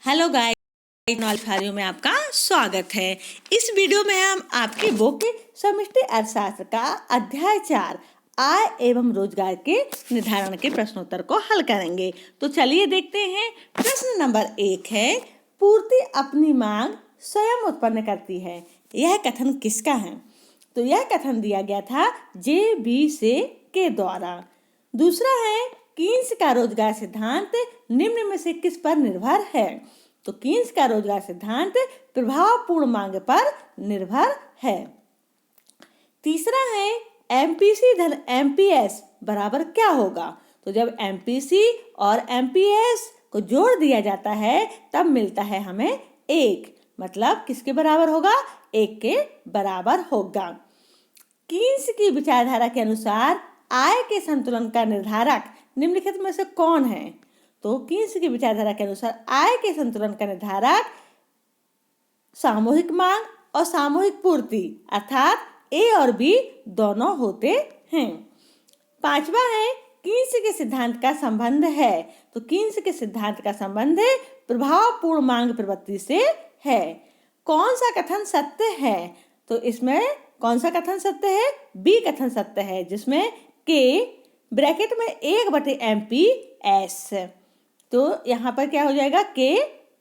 Hello guys, knowledge भारियों में आपका स्वागत है। इस वीडियो में हम आपकी बुक समष्टि अर्थशास्त्र का अध्याय 4 आय एवं रोजगार के निर्धारण के प्रश्नोत्तर को हल करेंगे। तो चलिए देखते हैं। प्रश्न नंबर 1 है, पूर्ति अपनी मांग स्वयं उत्पन्न करती है। यह कथन किसका है? तो यह कथन दिया गया था जे.बी.से के द्वारा। दूसरा है, कीन्स का रोजगार सिद्धांत निम्न में से किस पर निर्भर है? तो कीन्स का रोजगार सिद्धांत प्रभावपूर्ण मांग पर निर्भर है। तीसरा है, एमपीसी धन एमपीएस बराबर क्या होगा? तो जब एमपीसी और एमपीएस को जोड़ दिया जाता है तब मिलता है हमें 1, मतलब किसके बराबर होगा? 1 के बराबर होगा। कीन्स की विचारधारा के अनुसार आय के संतुलन का निर्धारक निम्नलिखित में से कौन है? तो कीन्स की विचारधारा के अनुसार आय के संतुलन का निर्धारक सामूहिक मांग और सामूहिक पूर्ति अर्थात ए और बी दोनों होते हैं। पांचवा है, कीन्स के सिद्धांत का संबंध है। तो कीन्स के सिद्धांत का संबंध प्रभावपूर्ण मांग प्रवृत्ति से है। कौन सा कथन सत्य है? तो इसमें कौन सा कथन सत्य है? बी कथन सत्य है, जिसमें के ब्रैकेट में 1/MP/S। तो यहाँ पर क्या हो जाएगा? के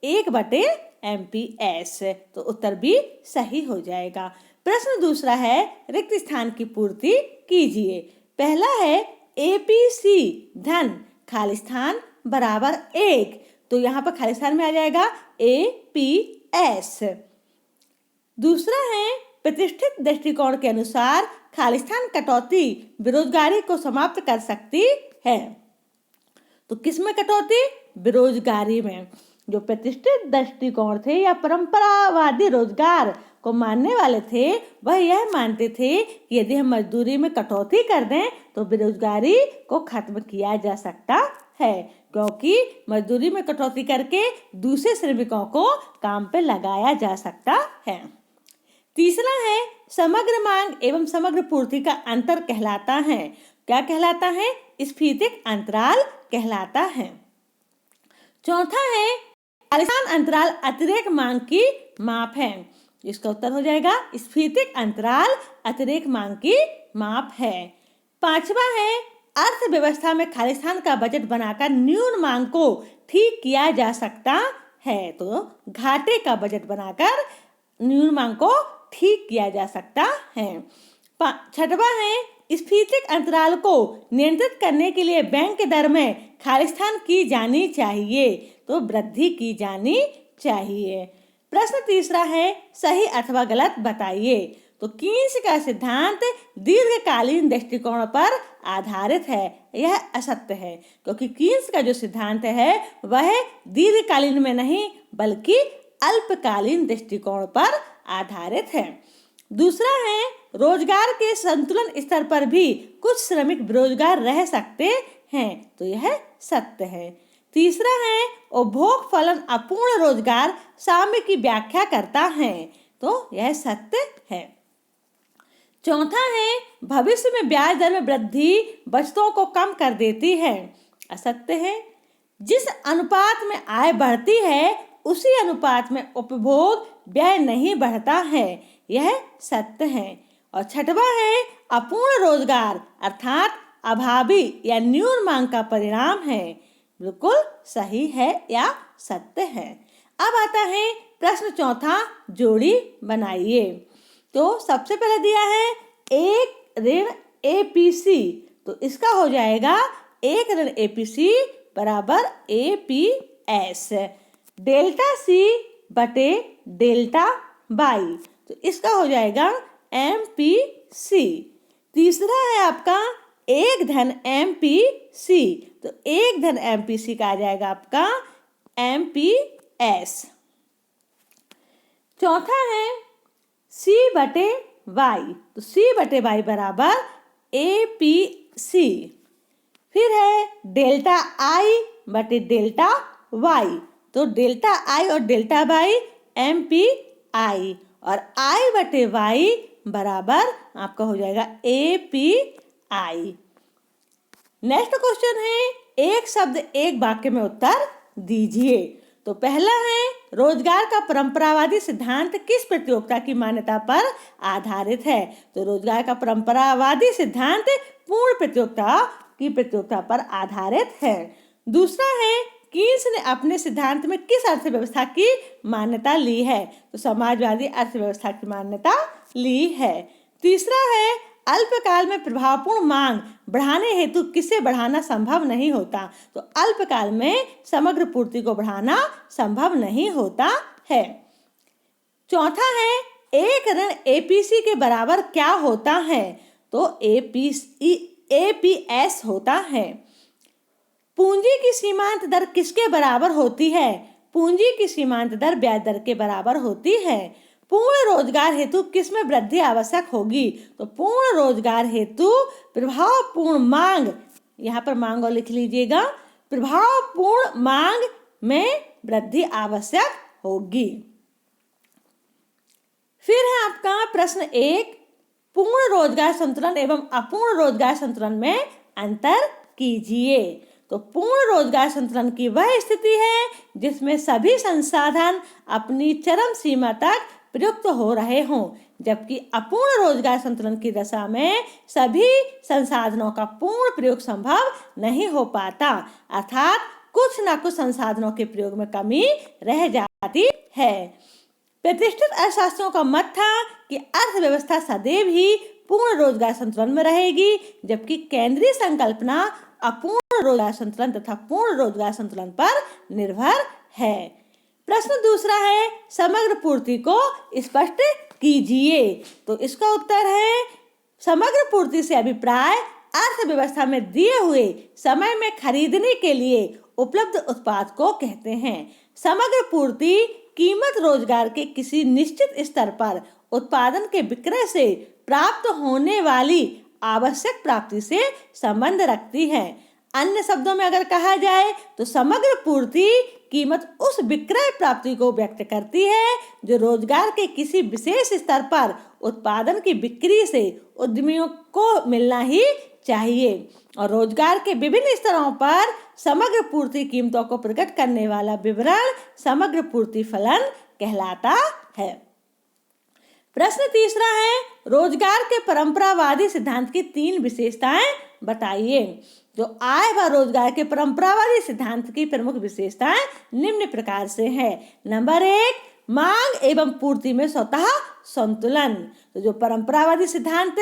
1/MP/S। तो उत्तर बी सही हो जाएगा। प्रश्न दूसरा है, रिक्त स्थान की पूर्ति कीजिए। पहला है, एपीसी धन खाली स्थान बराबर 1। तो यहाँ पर खाली स्थान में आ जाएगा APS। दूसरा है, प्रतिष्ठित दृष्टिकोण के अनुसार खाली स्थान कटौती बेरोजगारी को समाप्त कर सकती है। तो किसमें कटौती? बेरोजगारी में। जो प्रतिष्ठित दृष्टिकोण थे या परंपरावादी रोजगार को मानने वाले थे, वह यह मानते थे कि यदि हम मजदूरी में कटौती कर दें तो बेरोजगारी को खत्म किया जा सकता है, क्योंकि मजदूरी में कटौती करके दूसरे श्रमिकों को काम पे लगाया जा सकता है। तीसरा है, समग्र मांग एवं समग्र पूर्ति का अंतर कहलाता है। क्या कहलाता है? स्फीतिक अंतराल कहलाता है। चौथा है, खालिस्तान अंतराल अतिरेक मांग की माप है। इसका उत्तर हो जाएगा स्फीतिक अंतराल अतिरेक मांग की माप है। पांचवा है, अर्थव्यवस्था में खालिस्तान का बजट बनाकर न्यून मांग को ठीक किया जा सकता है। तो घाटे का बजट बनाकर न्यून मांग को ठीक किया जा सकता है। छठवा है, स्फीतिक अंतराल को नियंत्रित करने के लिए बैंक दर में खालिस्तान की जानी चाहिए। तो वृद्धि की जानी चाहिए। प्रश्न तीसरा है, सही अथवा गलत बताइए। तो कीन्स का सिद्धांत दीर्घकालीन दृष्टिकोण पर आधारित है। यह असत्य है, क्योंकि कीन्स का जो सिद्धांत है वह दीर्घकालीन में नहीं बल्कि अल्पकालीन दृष्टिकोण पर आधारित है। दूसरा है, रोजगार के संतुलन स्तर पर भी कुछ श्रमिक बेरोजगार रह सकते हैं। तो यह सत्य है। तीसरा है, उपभोग फलन अपूर्ण रोजगार साम्य की व्याख्या करता है। तो यह सत्य है। चौथा है, भविष्य में ब्याज दर में वृद्धि बचतों को कम कर देती है। असत्य है। जिस अनुपात में आय बढ़ती है उसी अनुपात में उपभोग व्यय नहीं बढ़ता है। यह सत्य है। और छठवा है, अपूर्ण रोजगार अर्थात अभावी या न्यून मांग का परिणाम है। बिल्कुल सही है या सत्य है। अब आता है प्रश्न चौथा, जोड़ी बनाइए। तो सबसे पहले दिया है 1 ऋण APC। तो इसका हो जाएगा 1 ऋण APC बराबर APS डेल्टा C बटे डेल्टा Y। तो इसका हो जाएगा MPC। तीसरा है आपका 1 धन MPC। तो 1 धन MPC का आ जाएगा आपका MPS। चौथा है C बटे Y। तो C बटे Y बराबर APC। फिर है डेल्टा I बटे डेल्टा Y। तो डेल्टा I और डेल्टा Y MPI और I बटे Y बराबर आपका हो जाएगा API। नेक्स्ट क्वेश्चन है, एक शब्द एक वाक्य में उत्तर दीजिए। तो पहला है रोजगार का परंपरावादी सिद्धांत किस प्रतियोगिता की मान्यता पर आधारित है। तो रोजगार का परंपरावादी सिद्धांत पूर्ण प्रतियोगिता पर आधारित है। दूसरा है कीन्स ने अपने सिद्धांत में किस अर्थव्यवस्था की मान्यता ली है। तो समाजवादी अर्थव्यवस्था की मान्यता ली है। तीसरा है अल्पकाल में प्रभावपूर्ण मांग बढ़ाने हेतु किसे बढ़ाना संभव नहीं होता। तो अल्पकाल में समग्र पूर्ति को बढ़ाना संभव नहीं होता है। चौथा है एक ऋण एपीसी के बराबर क्या होता है। तो एपीएस होता है। पूंजी की सीमांत दर किसके बराबर होती है। पूंजी की सीमांत दर ब्याज दर के बराबर होती है। पूर्ण रोजगार हेतु किसमें वृद्धि आवश्यक होगी। तो पूर्ण रोजगार हेतु प्रभावपूर्ण मांग, यहाँ पर मांग और लिख लीजिएगा, प्रभावपूर्ण मांग में वृद्धि आवश्यक होगी। फिर है आपका प्रश्न 1, पूर्ण रोजगार संतुलन एवं अपूर्ण रोजगार संतुलन में अंतर कीजिए। तो पूर्ण रोजगार संतुलन की वह स्थिति है जिसमें सभी संसाधन अपनी चरम सीमा तक प्रयुक्त हो रहे हों, जबकि अपूर्ण रोजगार संतुलन की दशा में सभी संसाधनों का पूर्ण प्रयोग संभव नहीं हो पाता, अर्थात कुछ न कुछ संसाधनों के प्रयोग में कमी रह जाती है। प्रतिष्ठित अर्थशास्त्रियों का मत था कि अर्थव्यवस्था सदैव ही पूर्ण रोजगार संतुलन में रहेगी, जबकि केंद्रीय संकल्पना अपूर्ण रोजगार संतुलन तथा पूर्ण रोजगार संतुलन पर निर्भर है। प्रश्न दूसरा है समग्र पूर्ति को स्पष्ट कीजिए। तो इसका उत्तर है समग्र पूर्ति से अभिप्राय अर्थव्यवस्था में दिए हुए समय में खरीदने के लिए उपलब्ध उत्पाद को कहते हैं। समग्र पूर्ति कीमत रोजगार के किसी निश्चित स्तर पर उत्पादन के विक्रय से प्राप्त होने वाली आवश्यक प्राप्ति से संबंध रखती है। अन्य शब्दों में अगर कहा जाए तो समग्र पूर्ति कीमत उस विक्रय प्राप्ति को व्यक्त करती है जो रोजगार के किसी विशेष स्तर पर उत्पादन की बिक्री से उद्यमियों को मिलना ही चाहिए, और रोजगार के विभिन्न स्तरों पर समग्र पूर्ति कीमतों को प्रकट करने वाला विवरण समग्र पूर्ति फलन कहलाता है। प्रश्न तीसरा है रोजगार के परंपरावादी सिद्धांत की 3 विशेषताएं बताइए। जो आय व रोजगार के परंपरावादी सिद्धांत की प्रमुख विशेषताएं निम्न प्रकार से है। नंबर 1, मांग एवं पूर्ति में स्वतः संतुलन। तो जो परंपरावादी सिद्धांत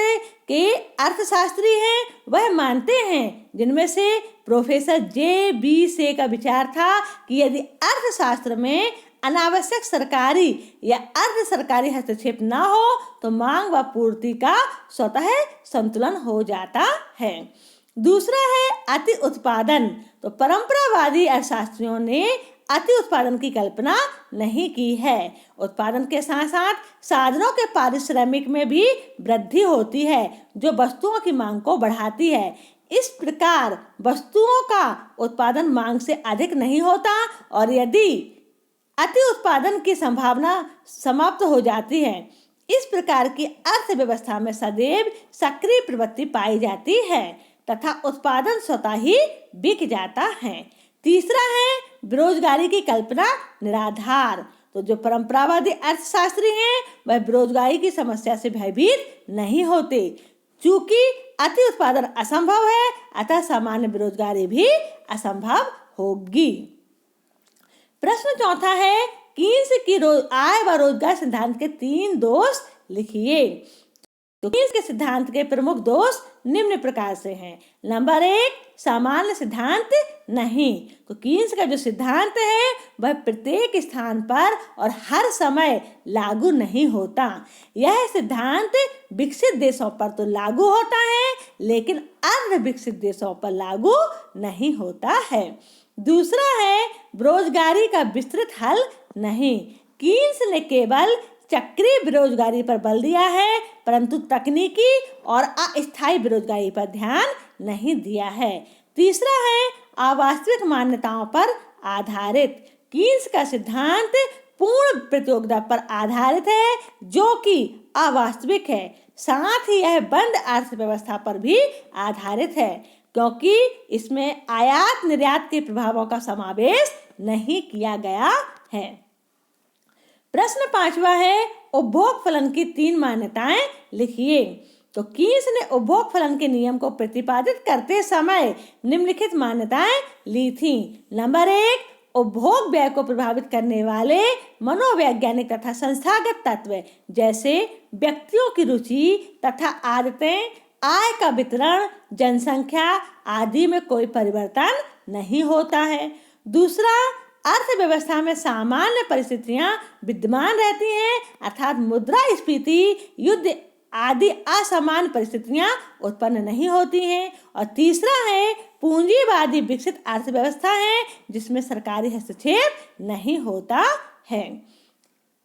के अर्थशास्त्री हैं वह मानते हैं, जिनमें से प्रोफेसर जे.बी. से का विचार था कि यदि अर्थशास्त्र में अनावश्यक सरकारी या अर्ध सरकारी हस्तक्षेप न हो तो मांग व पूर्ति का स्वतः संतुलन हो जाता है। दूसरा है अति उत्पादन। तो परंपरावादी अर्थशास्त्रियों ने अति उत्पादन की कल्पना नहीं की है। उत्पादन के साथ साथ साधनों के पारिश्रमिक में भी वृद्धि होती है जो वस्तुओं की मांग को बढ़ाती है। इस प्रकार वस्तुओं का उत्पादन मांग से अधिक नहीं होता और यदि अति उत्पादन की संभावना समाप्त हो जाती है। इस प्रकार की अर्थव्यवस्था में सदैव सक्रिय प्रवृत्ति पाई जाती है तथा उत्पादन स्वतः ही बिक जाता है। तीसरा है बेरोजगारी की कल्पना निराधार। तो जो परंपरावादी अर्थशास्त्री हैं वह बेरोजगारी की समस्या से भयभीत नहीं होते। चूंकि अति उत्पादन असंभव है अतः सामान्य बेरोजगारी भी असंभव होगी। प्रश्न चौथा है कीन्स की आय व रोजगार सिद्धांत के 3 दोष लिखिए। तो कीन्स के सिद्धांत के प्रमुख दोष निम्न प्रकार से हैं। नंबर 1, सामान्य सिद्धांत नहीं। तो कीन्स का जो सिद्धांत है वह प्रत्येक स्थान पर और हर समय लागू नहीं होता। यह सिद्धांत विकसित देशों पर तो लागू होता है लेकिन अर्ध विकसित देशों पर लागू नहीं होता है। दूसरा है बेरोजगारी का विस्तृत हल नहीं। कीन्स ने केवल चक्रीय बेरोजगारी पर बल दिया है परंतु तकनीकी और अस्थायी बेरोजगारी पर ध्यान नहीं दिया है। तीसरा है अवास्तविक मान्यताओं पर आधारित। कीन्स का सिद्धांत पूर्ण प्रतियोगिता पर आधारित है जो कि अवास्तविक है। साथ ही यह बंद अर्थव्यवस्था पर भी आधारित है क्योंकि इसमें आयात निर्यात के प्रभावों का समावेश नहीं किया गया है। प्रश्न 5वां है उपभोग फलन की 3 मान्यताएं लिखिए। तो कीन्स ने उपभोग फलन के नियम को प्रतिपादित करते समय निम्नलिखित मान्यताएं ली थी। नंबर 1, उपभोग व्यय को प्रभावित करने वाले मनोवैज्ञानिक तथा संस्थागत तत्व जैसे व्यक्तियों की रुचि तथा आदतें, आय का वितरण, जनसंख्या आदि में कोई परिवर्तन नहीं होता है। दूसरा, अर्थव्यवस्था में सामान्य परिस्थितियां विद्यमान रहती हैं, अर्थात मुद्रास्फीति, युद्ध आदि असामान्य परिस्थितियां उत्पन्न नहीं होती हैं। और तीसरा है पूंजीवादी विकसित अर्थव्यवस्था है जिसमें सरकारी हस्तक्षेप नहीं होता है।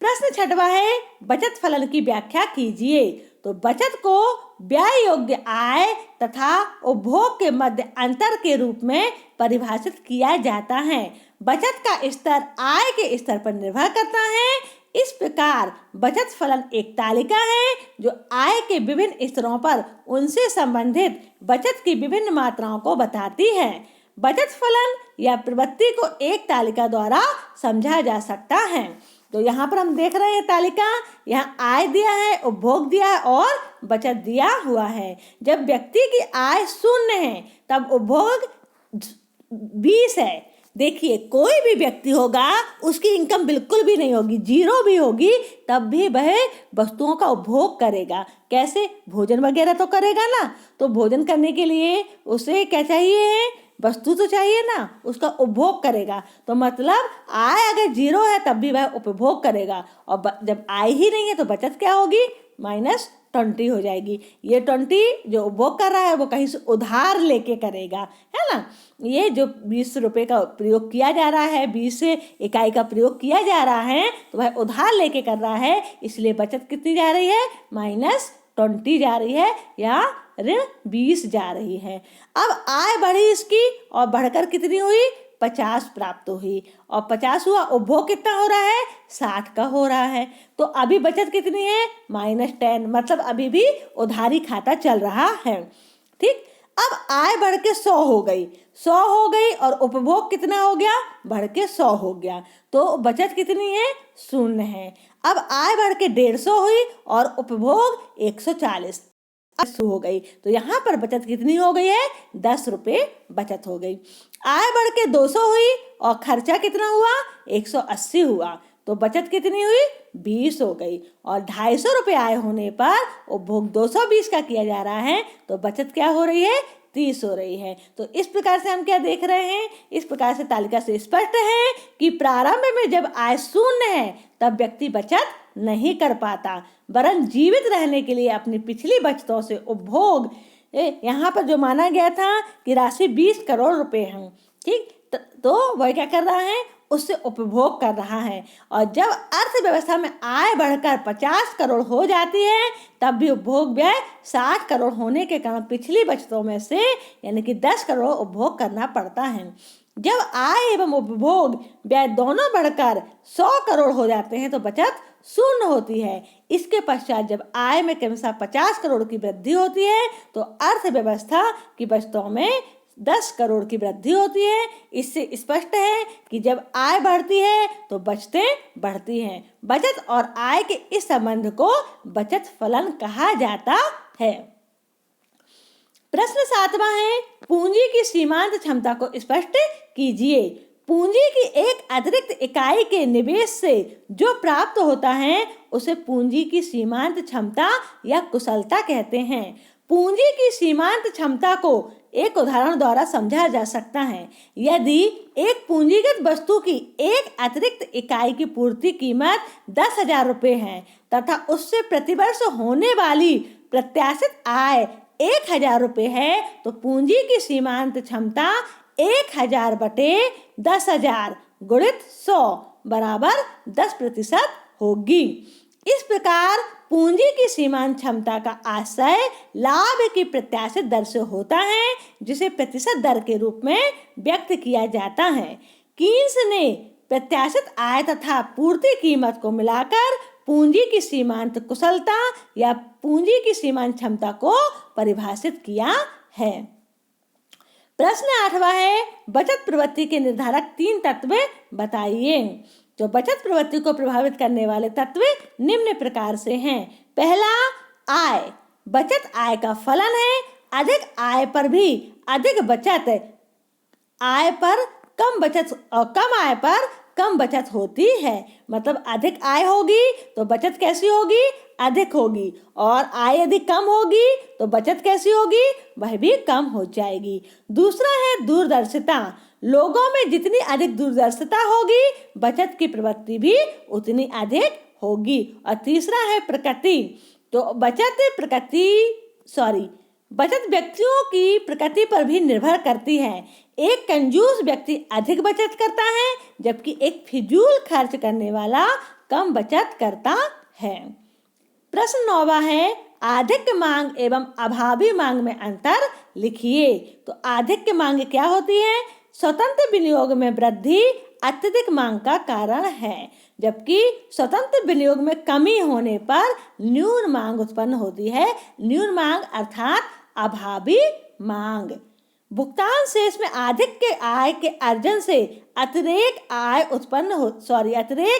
प्रश्न 6वां है बचत फलन की व्याख्या कीजिए। तो बचत को व्यय योग्य आय तथा उपभोग के मध्य अंतर के रूप में परिभाषित किया जाता है। बचत का स्तर आय के स्तर पर निर्भर करता है। इस प्रकार बचत फलन एक तालिका है जो आय के विभिन्न स्तरों पर उनसे संबंधित बचत की विभिन्न मात्राओं को बताती है। बचत फलन या प्रवृत्ति को एक तालिका द्वारा समझा जा सकता है। तो यहाँ पर हम देख रहे हैं तालिका, यहाँ आय दिया है, उपभोग दिया है और बचत दिया हुआ है। जब व्यक्ति की आय 0 है तब उपभोग 20 है। देखिए, कोई भी व्यक्ति होगा उसकी इनकम बिल्कुल भी नहीं होगी, 0 भी होगी, तब भी वह वस्तुओं का उपभोग करेगा। कैसे? भोजन वगैरह तो करेगा ना। तो भोजन करने के लिए उसे क्या चाहिए? वस्तु तो चाहिए ना, उसका उपभोग करेगा। तो मतलब आय अगर 0 है तब भी वह उपभोग करेगा, और जब आय ही नहीं है तो बचत क्या होगी? -20 हो जाएगी। ये 20 जो उपभोग कर रहा है वो कहीं से उधार लेके करेगा, है ना। ये जो 20 रुपए का प्रयोग किया जा रहा है, 20 इकाई का प्रयोग किया जा रहा है, तो वह उधार लेके कर रहा है, इसलिए बचत कितनी जा रही है? -20 जा रही है या ऋण 20 जा रही है। अब आय बढ़ी इसकी और बढ़कर कितनी हुई? 50 प्राप्त हुई, और 50 हुआ, उपभोग कितना हो रहा है? 60 का हो रहा है। तो अभी बचत कितनी है? -10, मतलब अभी भी उधारी खाता चल रहा है। ठीक, अब आय बढ़ के 100 हो गई, 100 हो गई, और उपभोग कितना हो गया? बढ़ के 100 हो गया। तो बचत कितनी है? 0 है। अब आय बढ़ के 150 हुई और उपभोग 140 हो गई। तो यहाँ पर बचत कितनी हो गई है? 10 रुपये बचत हो गई। आय बढ़ के 200 हुई और खर्चा कितना हुआ? 180 हुआ। तो बचत कितनी हुई? 20 हो गई। और 250 रुपये आय होने पर उपभोग 220 का किया जा रहा है, तो बचत क्या हो रही है? 30 हो रही है। तो इस प्रकार से हम क्या देख रहे हैं? इस प्रकार से तालिका से स्पष्ट है कि प्रारंभ में जब आय 0 है तब व्यक्ति बचत नहीं कर पाता, वरन जीवित रहने के लिए अपनी पिछली बचतों से उपभोग, यहाँ पर जो माना गया था कि राशि 20 करोड़ रुपए है, ठीक, तो वह क्या कर रहा है? उससे उपभोग कर रहा है। और जब अर्थव्यवस्था में आय बढ़कर 50 करोड़ हो जाती है तब भी उपभोग व्यय 60 करोड़ होने के कारण पिछली बचतों में से यानी कि 10 करोड़ उपभोग करना पड़ता है। जब आय एवं उपभोग व्यय दोनों बढ़कर 100 करोड़ हो जाते हैं तो बचत 0 होती है। इसके पश्चात जब आय में क्रमशः 50 करोड़ की वृद्धि होती है तो अर्थव्यवस्था की बचतों में 10 करोड़ की वृद्धि होती है। इससे स्पष्ट है कि जब आय बढ़ती है तो बचतें बढ़ती हैं। बचत और आय के इस संबंध को बचत फलन कहा जाता है। प्रश्न 7वां है पूंजी की सीमांत क्षमता को स्पष्ट कीजिए। पूंजी की एक अतिरिक्त इकाई के निवेश से जो प्राप्त होता है उसे पूंजी की सीमांत क्षमता या कुशलता कहते हैं। पूंजी की सीमांत क्षमता को एक उदाहरण द्वारा समझा जा सकता है। यदि एक पूंजीगत वस्तु की एक अतिरिक्त इकाई की पूर्ति कीमत 10,000 रुपये है तथा उससे प्रतिवर्ष होने वाली प्रत्याशित आय 1,000 रुपये है तो पूंजी की सीमांत क्षमता 1,000 बटे 10,000 गुणित 100 बराबर 10% होगी। इस प्रकार पूंजी की सीमांत क्षमता का आशय लाभ की प्रत्याशित दर से होता है जिसे प्रतिशत दर के रूप में व्यक्त किया जाता है। कीन्स ने प्रत्याशित आय तथा पूर्ति कीमत को मिलाकर पूंजी की सीमांत कुशलता या पूंजी की सीमांत क्षमता को परिभाषित किया है। प्रश्न 8वां है, बचत प्रवृत्ति के निर्धारक 3 तत्व बताइए। तो बचत प्रवृत्ति को प्रभावित करने वाले तत्व निम्न प्रकार से हैं। पहला, आय। बचत आय का फलन है। अधिक आय पर भी अधिक बचत, आय पर कम बचत और कम आय पर कम बचत होती है। मतलब अधिक आय होगी तो बचत कैसी होगी? अधिक होगी। और आय यदि कम होगी तो बचत कैसी होगी? वह भी कम हो जाएगी। दूसरा है दूरदर्शिता। लोगों में जितनी अधिक दूरदर्शिता होगी, बचत की प्रवृत्ति भी उतनी अधिक होगी। और तीसरा है प्रकृति। तो बचत व्यक्तियों की प्रकृति पर भी निर्भर करती है। एक कंजूस व्यक्ति अधिक बचत करता है, जबकि एक फिजूल खर्च करने वाला कम बचत करता है। प्रश्न 9वां है, अधिक मांग एवं अभावी मांग में अंतर लिखिए। तो अधिक मांग क्या होती है? स्वतंत्र विनियोग में वृद्धि अत्यधिक मांग का कारण है, जबकि स्वतंत्र विनियोग में कमी होने पर न्यून मांग उत्पन्न होती है। न्यून मांग अर्थात अभावी मांग। भुगतान शेष में अधिक के आय के अर्जन से अतिरेक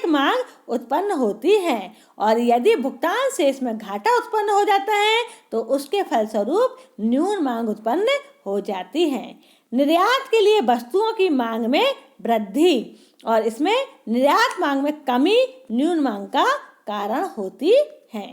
मांग उत्पन्न होती है। और यदि भुगतान शेष में घाटा उत्पन्न हो जाता है तो उसके फलस्वरूप न्यून मांग उत्पन्न हो जाती है। निर्यात के लिए वस्तुओं की मांग में वृद्धि और इसमें निर्यात मांग में कमी न्यून मांग का कारण होती है।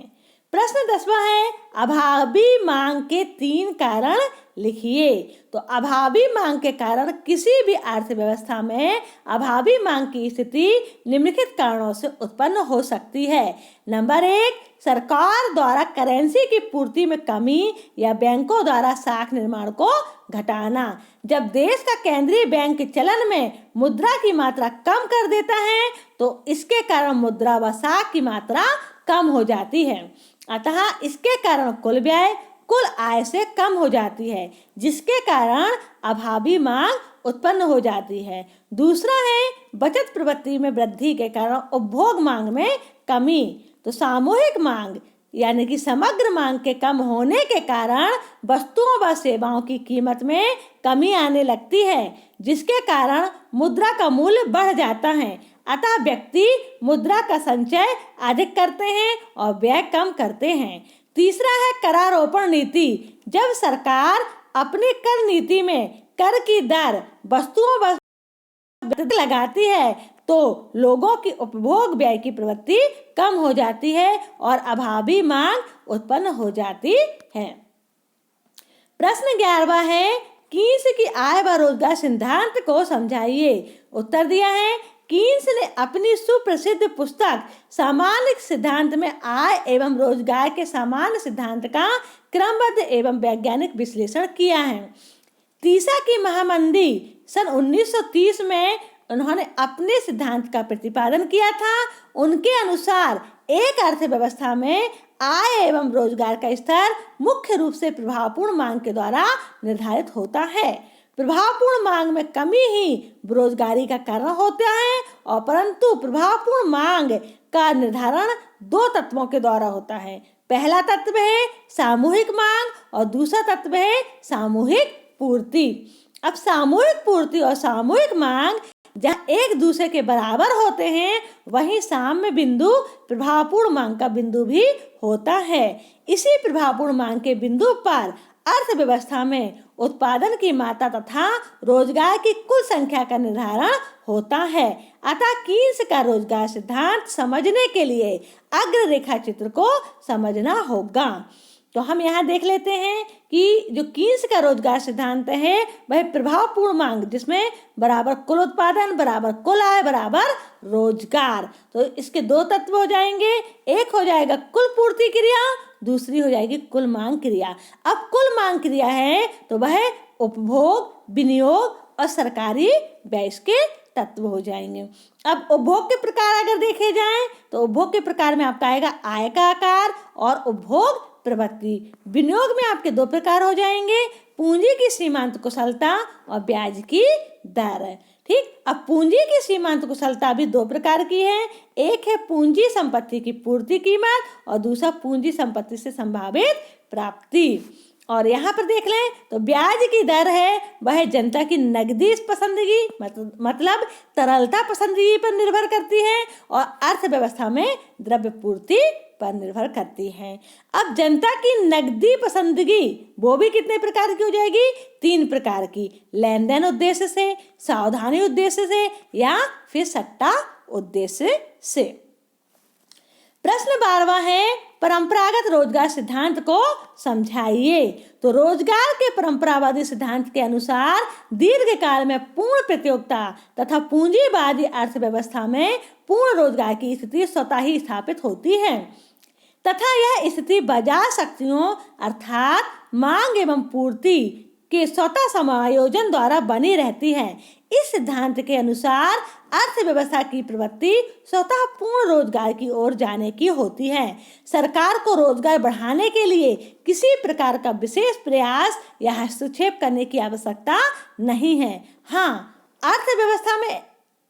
प्रश्न 10वां है, अभावी मांग के 3 कारण लिखिए। तो अभावी मांग के कारण किसी भी अर्थव्यवस्था में अभावी मांग की स्थिति निम्नलिखित कारणों से उत्पन्न हो सकती है। नंबर 1, सरकार द्वारा करेंसी की पूर्ति में कमी या बैंकों द्वारा साख निर्माण को घटाना। जब देश का केंद्रीय बैंक चलन में मुद्रा की मात्रा कम कर देता है तो इसके कारण मुद्रा व साख की मात्रा कम हो जाती है। अतः इसके कारण कुल व्यय कुल आय से कम हो जाती है, जिसके कारण अभावी मांग उत्पन्न हो जाती है। दूसरा है बचत प्रवृत्ति में वृद्धि के कारण उपभोग मांग में कमी। तो सामूहिक मांग यानी कि समग्र मांग के कम होने के कारण वस्तुओं व सेवाओं की कीमत में कमी आने लगती है, जिसके कारण मुद्रा का मूल्य बढ़ जाता है। अतः व्यक्ति मुद्रा का संचय अधिक करते हैं और व्यय कम करते हैं। तीसरा है करारोपण नीति। जब सरकार अपनी कर नीति में कर की दर वस्तुओं व लगाती है तो लोगों की उपभोग व्यय की प्रवृत्ति कम हो जाती है और अभावी मांग उत्पन्न हो जाती है। प्रश्न 11वां है, कीन्स की आय व रोजगार सिद्धांत को समझाइए। उत्तर दिया है, कीन्स ने अपनी सुप्रसिद्ध पुस्तक सामान्य सिद्धांत में आय एवं रोजगार के सामान्य सिद्धांत का क्रमबद्ध एवं वैज्ञानिक विश्लेषण किया है। तीसा की महामंदी सन 1930 में उन्होंने अपने सिद्धांत का प्रतिपादन किया था। उनके अनुसार एक अर्थव्यवस्था में आय एवं रोजगार का स्तर मुख्य रूप से प्रभावपूर्ण मांग के द्वारा निर्धारित होता है। प्रभावपूर्ण मांग में कमी ही बेरोजगारी का कारण होता है और परंतु प्रभावपूर्ण मांग का निर्धारण 2 तत्वों के द्वारा होता है। पहला तत्व है सामूहिक मांग और दूसरा तत्व है सामूहिक पूर्ति। अब सामूहिक पूर्ति और सामूहिक मांग जहाँ एक दूसरे के बराबर होते हैं, वहीं साम्य बिंदु प्रभावपूर्ण मांग का बिंदु भी होता है। इसी प्रभावपूर्ण मांग के बिंदु पर अर्थव्यवस्था में उत्पादन की मात्रा तथा रोजगार की कुल संख्या का निर्धारण होता है। अतः कीन्स का रोजगार सिद्धांत समझने के लिए अग्र रेखा चित्र को समझना होगा। तो हम यहाँ देख लेते हैं कि जो कीन्स का रोजगार सिद्धांत है वह प्रभावपूर्ण मांग, जिसमें बराबर कुल उत्पादन बराबर कुल आय बराबर रोजगार। तो इसके 2 तत्व हो जाएंगे, एक हो जाएगा कुल पूर्ति क्रिया, दूसरी हो जाएगी कुल मांग क्रिया। अब कुल मांग क्रिया है तो वह उपभोग, विनियोग और सरकारी व्यय के तत्व हो जाएंगे। अब उपभोग के प्रकार अगर देखे जाएं तो उपभोग के प्रकार में आपका आएगा आय का आकार और उपभोग प्रवृत्ति। विनियोग में आपके 2 प्रकार हो जाएंगे, पूंजी की सीमांत कुशलता और ब्याज की दर। ठीक, अब पूंजी की सीमांत कुशलता भी 2 प्रकार की है। एक है पूंजी संपत्ति की पूर्ति कीमत और दूसरा पूंजी संपत्ति से संभावित प्राप्ति। और यहाँ पर देख लें तो ब्याज की दर है वह जनता की नकदी पसंदगी मतलब तरलता पसंदगी पर निर्भर करती है और अर्थव्यवस्था में द्रव्य पूर्ति पर निर्भर करती है। अब जनता की नकदी पसंदगी वो भी कितने प्रकार की हो जाएगी? 3 प्रकार की, लेन देन उद्देश्य से, सावधानी उद्देश्य से या फिर सट्टा उद्देश्य से। प्रश्न 12वां है परंपरागत रोजगार सिद्धांत को समझाइए। तो रोजगार के परंपरावादी सिद्धांत के अनुसार दीर्घकाल में पूर्ण प्रतियोगिता तथा पूंजीवादी अर्थव्यवस्था में पूर्ण रोजगार की स्थिति स्वतः ही स्थापित होती है तथा यह स्थिति बाजार शक्तियों अर्थात मांग एवं पूर्ति के स्वतः समायोजन द्वारा बनी रहती है। इस सिद्धांत के अनुसार अर्थव्यवस्था की प्रवृत्ति स्वतः पूर्ण रोजगार की ओर जाने की होती है। सरकार को रोजगार बढ़ाने के लिए किसी प्रकार का विशेष प्रयास या हस्तक्षेप करने की आवश्यकता नहीं है। हाँ, अर्थव्यवस्था में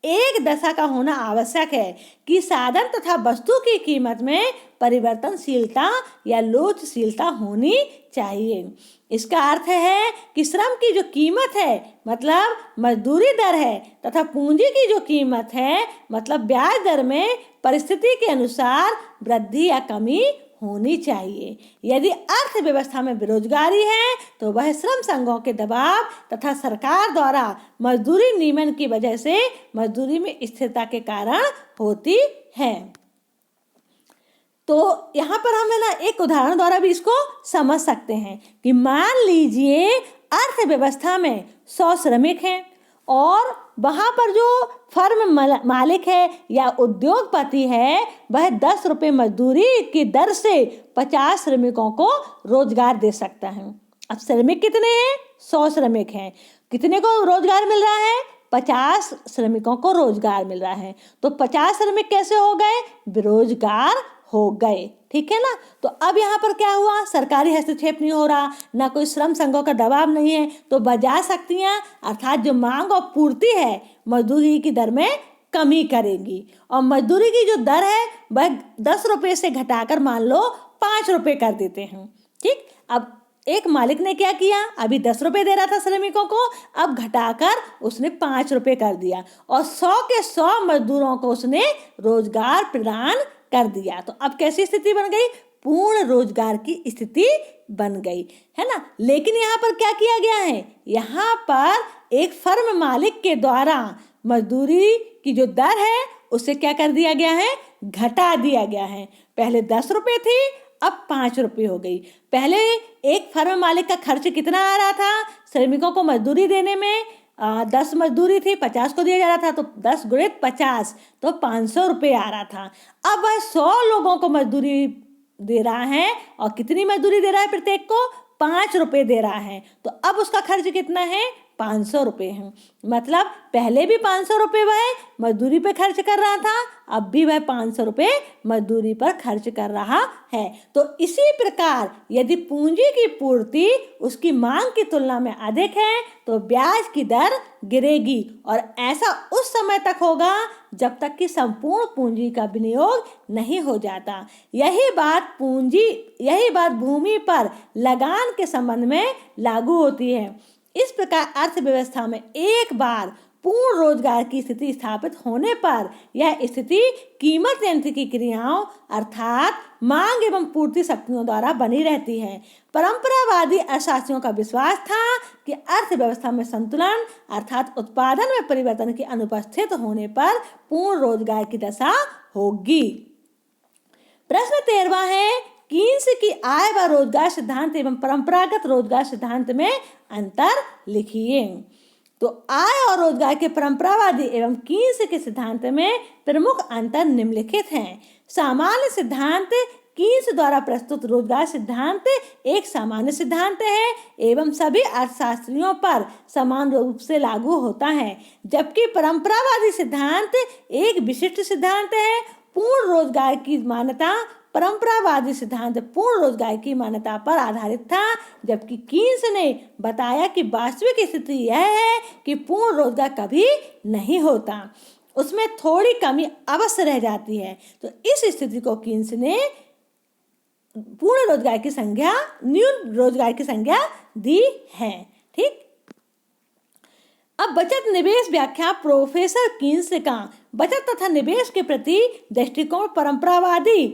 एक दशा का होना आवश्यक है कि साधन तथा वस्तु की कीमत में परिवर्तनशीलता या लोचशीलता होनी चाहिए। इसका अर्थ है कि श्रम की जो कीमत है मतलब मजदूरी दर है तथा पूंजी की जो कीमत है मतलब ब्याज दर में परिस्थिति के अनुसार वृद्धि या कमी होनी चाहिए। यदि अर्थव्यवस्था में बेरोजगारी है तो वह श्रम संघों के दबाव तथा सरकार द्वारा मजदूरी नियमन की वजह से मजदूरी में स्थिरता के कारण होती है। तो यहाँ पर हम है ना एक उदाहरण द्वारा भी इसको समझ सकते हैं कि मान लीजिए अर्थव्यवस्था में 100 श्रमिक हैं और वहाँ पर जो फर्म मालिक है या उद्योगपति है वह 10 रुपये मजदूरी की दर से 50 श्रमिकों को रोजगार दे सकता है। अब श्रमिक कितने हैं? 100 श्रमिक हैं। कितने को रोजगार मिल रहा है? 50 श्रमिकों को रोजगार मिल रहा है। तो 50 श्रमिक कैसे हो गए? बेरोजगार हो गए। ठीक है ना। तो अब यहाँ पर क्या हुआ? सरकारी हस्तक्षेप नहीं हो रहा, ना कोई श्रम संघों का दबाव नहीं है, तो बाजार शक्तियाँ अर्थात जो मांग और पूर्ति है मजदूरी की दर में कमी करेगी और मजदूरी की जो दर है वह 10 रुपये से घटाकर मान लो 5 रुपये कर देते हैं। ठीक, अब एक मालिक ने क्या किया, अभी 10 रुपये दे रहा था श्रमिकों को, अब घटाकर उसने 5 रुपये कर दिया और 100 के 100 मजदूरों को उसने रोजगार प्रदान कर दिया। तो अब कैसी स्थिति बन गई? पूर्ण रोजगार की स्थिति बन गई, है ना। लेकिन यहाँ पर क्या किया गया है? यहाँ पर एक फर्म मालिक के द्वारा मजदूरी की जो दर है उसे क्या कर दिया गया है? घटा दिया गया है। पहले 10 रुपये थी, अब 5 रुपये हो गई। पहले एक फर्म मालिक का खर्च कितना आ रहा था? श्रमिकों को मजदूरी देने में 10 मजदूरी थी, 50 को दिया जा रहा था, तो 10 गुणित 50 तो 500 रुपये आ रहा था। अब वह 100 लोगों को मजदूरी दे रहा है और कितनी मजदूरी दे रहा है? प्रत्येक को 5 रुपये दे रहा है। तो अब उसका खर्च कितना है? 500 रुपये है। मतलब पहले भी 500 रुपये वह मजदूरी पे खर्च कर रहा था, अब भी वह 500 रुपये मजदूरी पर खर्च कर रहा है। तो इसी प्रकार यदि पूंजी की पूर्ति उसकी मांग की तुलना में अधिक है तो ब्याज की दर गिरेगी और ऐसा उस समय तक होगा जब तक कि संपूर्ण पूंजी का विनियोग नहीं हो जाता। यही बात भूमि पर लगान के संबंध में लागू होती है। इस प्रकार अर्थव्यवस्था में एक बार पूर्ण रोजगार की स्थिति स्थापित होने पर यह स्थिति कीमत यंत्र की क्रियाओं अर्थात मांग एवं पूर्ति शक्तियों द्वारा बनी रहती है। परंपरावादी अर्थशास्त्रियों का विश्वास था कि अर्थव्यवस्था में संतुलन अर्थात उत्पादन में परिवर्तन की अनुपस्थित होने पर पूर्ण रोजगार की दशा होगी। प्रश्न 13वां है, कीन्स की आय व रोजगार सिद्धांत एवं परंपरागत रोजगार सिद्धांत में अंतर लिखिए। तो आय और रोजगार के परंपरावादी एवं कीन्स के सिद्धांत में प्रमुख अंतर निम्नलिखित हैं। सामान्य सिद्धांत कीन्स द्वारा प्रस्तुत रोजगार सिद्धांत एक सामान्य सिद्धांत है एवं सभी अर्थशास्त्रियों पर समान रूप से लागू होता है, जबकि परंपरावादी सिद्धांत एक विशिष्ट सिद्धांत है। पूर्ण रोजगार की मान्यता परंपरावादी सिद्धांत पूर्ण रोजगार की मान्यता पर आधारित था, जबकि कीन्स ने बताया कि वास्तविक स्थिति यह है कि पूर्ण रोजगार कभी नहीं होता, उसमें थोड़ी कमी अवश्य रह जाती है। तो इस स्थिति को कीन्स ने पूर्ण रोजगार की संज्ञा न्यून रोजगार की संज्ञा दी है। ठीक, अब बचत निवेश व्याख्या प्रोफेसर कीन्स का बचत तथा निवेश के प्रति दृष्टिकोण परंपरावादी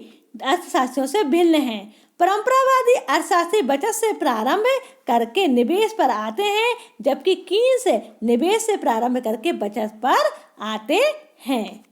अर्थशास्त्रियों से भिन्न है। परंपरावादी अर्थशास्त्री बचत से प्रारंभ करके निवेश पर आते हैं, जबकि कीन्स निवेश से प्रारंभ करके बचत पर आते हैं।